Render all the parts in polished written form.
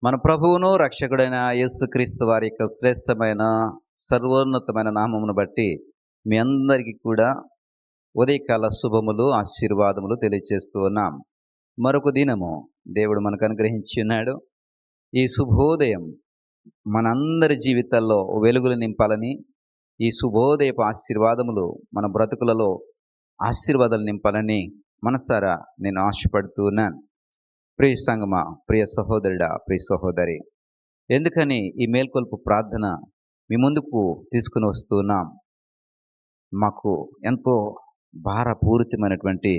మన ప్రభువును రక్షకుడైన యేసుక్రీస్తు వారి యొక్క శ్రేష్టమైన సర్వోన్నతమైన నామమును బట్టి మీ అందరికీ కూడా ఉదయకాల శుభములు ఆశీర్వాదములు తెలియజేస్తూ ఉన్నాం. మరొక దినము దేవుడు మనకు అనుగ్రహించి ఉన్నాడు. ఈ శుభోదయం మనందరి జీవితాల్లో వెలుగులు నింపాలని, ఈ శుభోదయపు ఆశీర్వాదములు మన బ్రతుకులలో ఆశీర్వాదాలు నింపాలని మనసారా నేను ఆశపడుతూ ఉన్నాను. ప్రియ సంగమా, ప్రియ సహోదరుడా, ప్రియ సహోదరి, ఎందుకని ఈ మేల్కొల్పు ప్రార్థన మీ ముందుకు తీసుకుని వస్తున్నాం? మాకు ఎంతో భారపూరితమైనటువంటి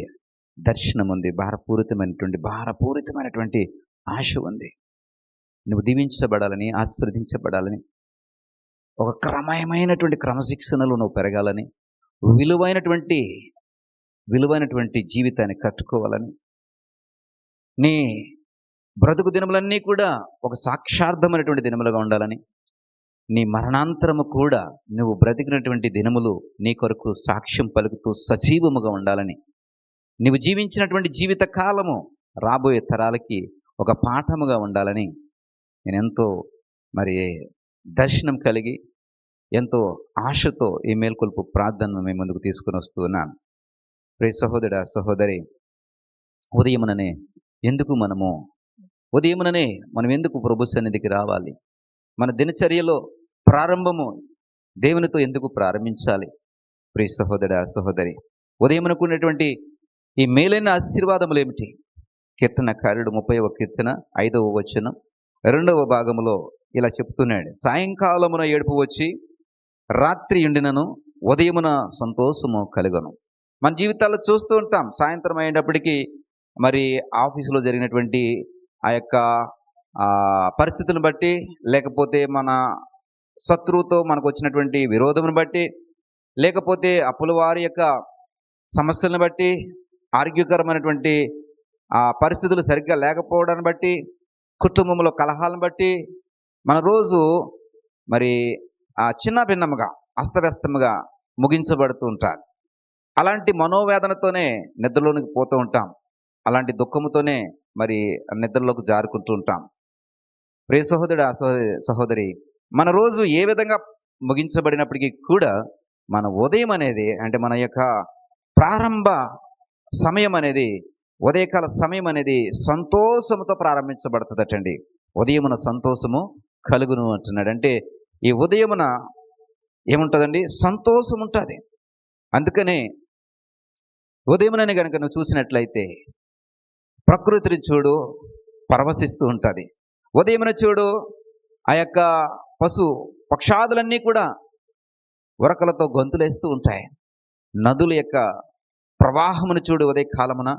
దర్శనం ఉంది, భారపూరితమైనటువంటి ఆశ ఉంది. నువ్వు దీవించబడాలని, ఆశీర్వదించబడాలని, ఒక క్రమశిక్షణలో నువ్వు పెరగాలని, విలువైనటువంటి జీవితాన్ని కట్టుకోవాలని, నీ బ్రతుకు దినములన్నీ కూడా ఒక సాక్షార్థమైనటువంటి దినములుగా ఉండాలని, నీ మరణాంతరము కూడా నువ్వు బ్రతికినటువంటి దినములు నీ కొరకు సాక్ష్యం పలుకుతూ సజీవముగా ఉండాలని, నువ్వు జీవించినటువంటి జీవిత కాలము రాబోయే తరాలకి ఒక పాఠముగా ఉండాలని నేను ఎంతో దర్శనం కలిగి ఎంతో ఆశతో ఈ మేల్కొల్పు ప్రార్థనను మీ ముందుకు తీసుకుని వస్తూ ఉన్నాను. ప్రియ సహోదరుడా, సహోదరి, ఉదయముననే మనం ఎందుకు ప్రభు సన్నిధికి రావాలి? మన దినచర్యలో ప్రారంభము దేవునితో ఎందుకు ప్రారంభించాలి? ప్రియ సహోదరుడా, సహోదరి, ఉదయమునకున్నటువంటి ఈ మేలైన ఆశీర్వాదములు ఏమిటి? కీర్తనకారుడు 30వ కీర్తన 5వ వచనం 2వ భాగములో ఇలా చెప్తున్నాడు: సాయంకాలమున ఏడుపు వచ్చి రాత్రి ఉండినను ఉదయమున సంతోషము కలుగను. మన జీవితాల్లో చూస్తూ ఉంటాం, సాయంత్రం అయ్యేటప్పటికీ ఆఫీసులో జరిగినటువంటి ఆ యొక్క పరిస్థితులను బట్టి, లేకపోతే మన శత్రువుతో మనకు వచ్చినటువంటి విరోధమును బట్టి, లేకపోతే అప్పుల వారి యొక్క సమస్యలను బట్టి, ఆరోగ్యకరమైనటువంటి పరిస్థితులు సరిగ్గా లేకపోవడాన్ని బట్టి, కుటుంబంలో కలహాలను బట్టి మన రోజు చిన్న భిన్నముగా అస్తవ్యస్తముగా ముగించబడుతూ ఉంటారు. అలాంటి మనోవేదనతోనే నిద్రలోనికి పోతూ ఉంటాం. అలాంటి దుఃఖముతోనే నిద్రలోకి జారుకుంటూ ఉంటాం. ప్రియ సహోదరుడా, సహోదరి, మన రోజు ఏ విధంగా ముగించబడినప్పటికీ కూడా మన ఉదయం అనేది, అంటే మన యొక్క ప్రారంభ సమయం అనేది, ఉదయకాల సమయం అనేది సంతోషముతో ప్రారంభించబడుతుందటండి. ఉదయమున సంతోషము కలుగును అంటున్నాడు. అంటే ఈ ఉదయమున ఏముంటుందండి? సంతోషం ఉంటుంది. అందుకనే ఉదయమునని కనుక నువ్వు చూసినట్లయితే ప్రకృతిని చూడు, పరవశిస్తూ ఉంటుంది. ఉదయమున చూడు, ఆ యొక్క పక్షాదులన్నీ కూడా ఉరకలతో గొంతులేస్తూ ఉంటాయి. నదుల యొక్క ప్రవాహమును చూడు, ఉదయకాలమున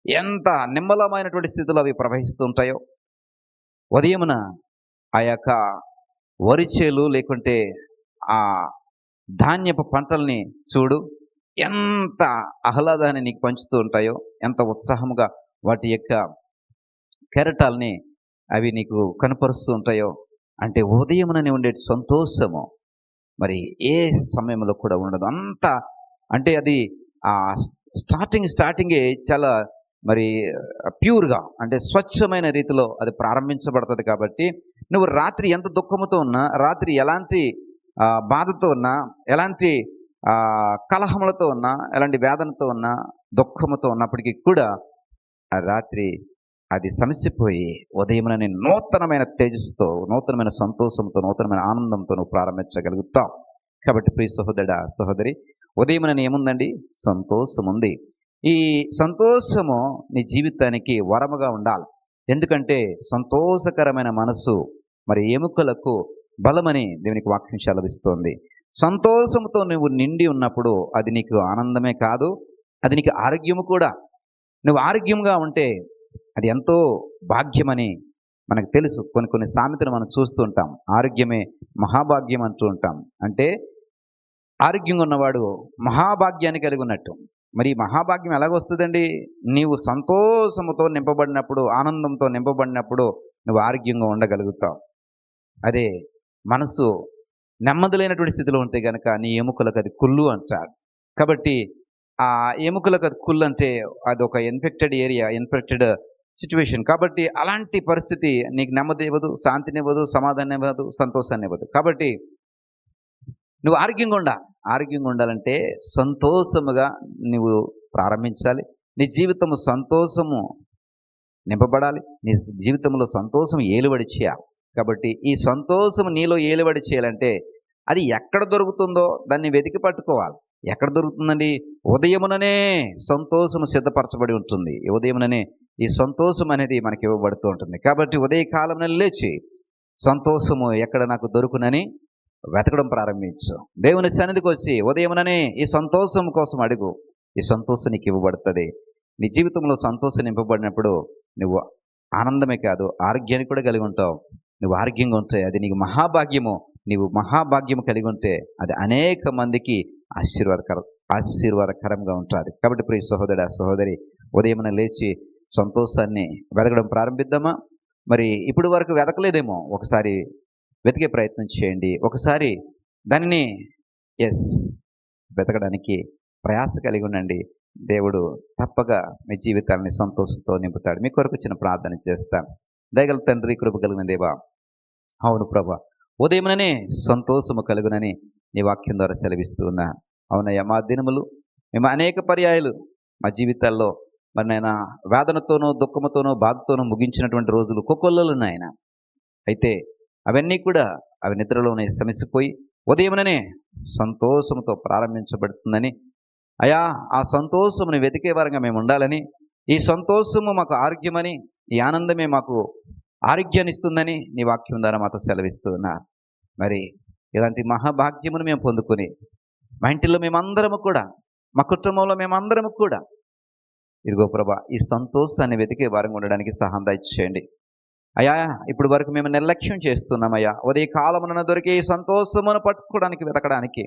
ఎంత నిమ్మలమైనటువంటి స్థితిలో అవి ప్రవహిస్తూ ఉంటాయో. ఉదయమున ఆ యొక్క వరిచేలు లేకుంటే ఆ ధాన్యపు పంటల్ని చూడు, ఎంత ఆహ్లాదాన్ని నీకు పంచుతూ ఉంటాయో, ఎంత ఉత్సాహముగా వాటి యొక్క కెరటాలని అవి నీకు కనపరుస్తూ ఉంటాయో. అంటే ఉదయముననే ఉండే సంతోషము ఏ సమయంలో కూడా ఉండదు. అంత అంటే అది స్టార్టింగే చాలా ప్యూర్గా, అంటే స్వచ్ఛమైన రీతిలో అది ప్రారంభించబడుతుంది. కాబట్టి నువ్వు రాత్రి ఎంత దుఃఖముతో ఉన్నా, రాత్రి ఎలాంటి బాధతో ఉన్నా, ఎలాంటి కలహములతో ఉన్నా, ఎలాంటి వేదనతో ఉన్నా, దుఃఖముతో ఉన్నప్పటికీ కూడా ఆ రాత్రి అది సమసిపోయి ఉదయముననే నూతనమైన తేజస్సుతో, నూతనమైన సంతోషంతో, నూతనమైన ఆనందంతో నువ్వు ప్రారంభించగలుగుతావు. కాబట్టి ప్రియ సహోదరుడా, సహోదరి, ఉదయముననే ఏముందండి? సంతోషం ఉంది. ఈ సంతోషము నీ జీవితానికి వరముగా ఉండాలి. ఎందుకంటే సంతోషకరమైన మనసు ఎముకలకు బలమని దేవునికి వాక్యం సెలవిస్తోంది. సంతోషంతో నువ్వు నిండి ఉన్నప్పుడు అది నీకు ఆనందమే కాదు, అది నీకు ఆరోగ్యము కూడా. నువ్వు ఆరోగ్యంగా ఉంటే అది ఎంతో భాగ్యమని మనకు తెలుసు. కొన్ని సామెతలు మనం చూస్తూ ఉంటాం. ఆరోగ్యమే మహాభాగ్యం అంటూ ఉంటాం. అంటే ఆరోగ్యంగా ఉన్నవాడు మహాభాగ్యాన్ని కలిగి ఉన్నట్టు. మహాభాగ్యం ఎలాగొస్తుందండి? నీవు సంతోషముతో నింపబడినప్పుడు, ఆనందంతో నింపబడినప్పుడు నువ్వు ఆరోగ్యంగా ఉండగలుగుతావు. అదే మనసు నెమ్మది లేనటువంటి స్థితిలో ఉంటే కనుక నీ ఎముకలకు అది కుళ్ళు అంటారు. కాబట్టి ఆ ఎముకలకు అది కుళ్ళు అంటే అది ఒక ఇన్ఫెక్టెడ్ సిచ్యువేషన్. కాబట్టి అలాంటి పరిస్థితి నీకు నెమ్మది ఇవ్వదు, శాంతినివ్వదు, సమాధానం ఇవ్వదు, సంతోషాన్ని ఇవ్వదు. కాబట్టి నువ్వు ఆరోగ్యంగా ఉండాలంటే సంతోషముగా నువ్వు ప్రారంభించాలి. నీ జీవితము సంతోషము నింపబడాలి. నీ జీవితంలో సంతోషం ఏలుబడి చేయాలి. కాబట్టి ఈ సంతోషం నీలో ఏలుబడి చేయాలంటే అది ఎక్కడ దొరుకుతుందో దాన్ని వెతికి పట్టుకోవాలి. ఎక్కడ దొరుకుతుందండి? ఉదయముననే సంతోషము సిద్ధపరచబడి ఉంటుంది. ఉదయముననే ఈ సంతోషం అనేది మనకి ఇవ్వబడుతూ ఉంటుంది. కాబట్టి ఉదయకాలం లేచి సంతోషము ఎక్కడ నాకు దొరుకునని వెతకడం ప్రారంభించు. దేవుని సన్నిధికి వచ్చి ఉదయముననే ఈ సంతోషం కోసం అడుగు. ఈ సంతోషం నీకు ఇవ్వబడుతుంది. నీ జీవితంలో సంతోషం నింపబడినప్పుడు నువ్వు ఆనందమే కాదు, ఆరోగ్యాన్ని కూడా కలిగి ఉంటావు. నువ్వు ఆరోగ్యంగా ఉంటే అది నీకు మహాభాగ్యము. నీవు మహాభాగ్యము కలిగి ఉంటే అది అనేక మందికి ఆశీర్వాదకరంగా ఉంటుంది. కాబట్టి ప్రియ సహోదర సహోదరి, ఉదయమున లేచి సంతోషాన్ని వెతకడం ప్రారంభిద్దామా? మరి ఇప్పుడు వరకు వెతకలేదేమో, ఒకసారి వెతికే ప్రయత్నం చేయండి. ఒకసారి దానిని వెతకడానికి ప్రయాస కలిగి ఉండండి. దేవుడు తప్పగా మీ జీవితాలని సంతోషంతో నింపుతాడు. మీ కొరకు చిన్న ప్రార్థన చేస్తాను. దయగల తండ్రి, కృప కలిగిన దేవా, అవును ప్రభా, ఉదయముననే సంతోషము కలుగునని నీ వాక్యం ద్వారా సెలవిస్తూ ఉన్నా. అవునయ్యా, మా దినములు మేము అనేక పర్యాయాలు మా జీవితాల్లో మరి నాయన వేదనతోనూ, దుఃఖముతోనూ, బాధతోనూ ముగించినటువంటి రోజులు కోకొల్లలు నాయన. అయితే అవన్నీ కూడా అవి నిద్రలోనే సమసిపోయి ఉదయముననే సంతోషంతో ప్రారంభించబడుతుందని అయా, ఆ సంతోషమును వెతికే వారంగా మేము ఉండాలని, ఈ సంతోషము మాకు ఆరోగ్యమని, ఈ ఆనందమే మాకు ఆరోగ్యాన్ని ఇస్తుందని నీ వాక్యం ద్వారా మాతో సెలవిస్తూ ఉన్నారు. మరి ఇలాంటి మహాభాగ్యమును మేము పొందుకొని మా ఇంటిలో మేమందరము కూడా, మా కుటుంబంలో మేమందరము కూడా ఇదిగో ప్రభా, ఈ సంతోషాన్ని వెతికే వారంగా ఉండడానికి సహాయం దయచేయండి అయ్యా. ఇప్పుడు వరకు మేము నిర్లక్ష్యం చేస్తున్నామయ్యా. ఉదయకాలమున దొరికే ఈ సంతోషమును పట్టుకోవడానికి, వెతకడానికి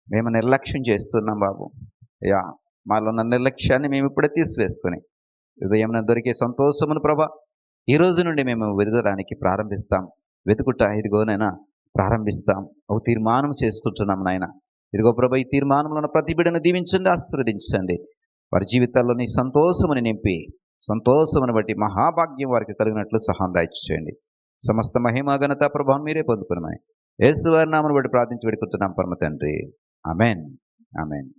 మేము నిర్లక్ష్యం చేస్తున్నాం బాబు. అయ్యా, మాలో ఉన్న నిర్లక్ష్యాన్ని మేము ఇప్పుడే తీసివేసుకొని ఉదయమున దొరికే సంతోషమును ప్రభా ఈ రోజు నుండి మేము వెతకడానికి ప్రారంభిస్తాం. వెతుకుట ఇదిగోనైనా ప్రారంభిస్తాం. ఒక తీర్మానం చేసుకుంటున్నాం నాయన. ఇదిగో ప్రభా, ఈ తీర్మానంలో ఉన్న ప్రతి బిడ్డను దీవించండి, ఆశీర్వదించండి. వారి జీవితాల్లో నీ సంతోషముని నింపి, సంతోషమును బట్టి మహాభాగ్యం వారికి కలిగినట్లు సహాయం దయచేయండి. సమస్త మహిమ ఘనత ప్రభావం మీరే పొందుకున్నాయి. యేసు వారి నామమును బట్టి ప్రార్థించి వేడుకుంటున్నాం పరమ తండ్రి. ఆమేన్, ఆమేన్.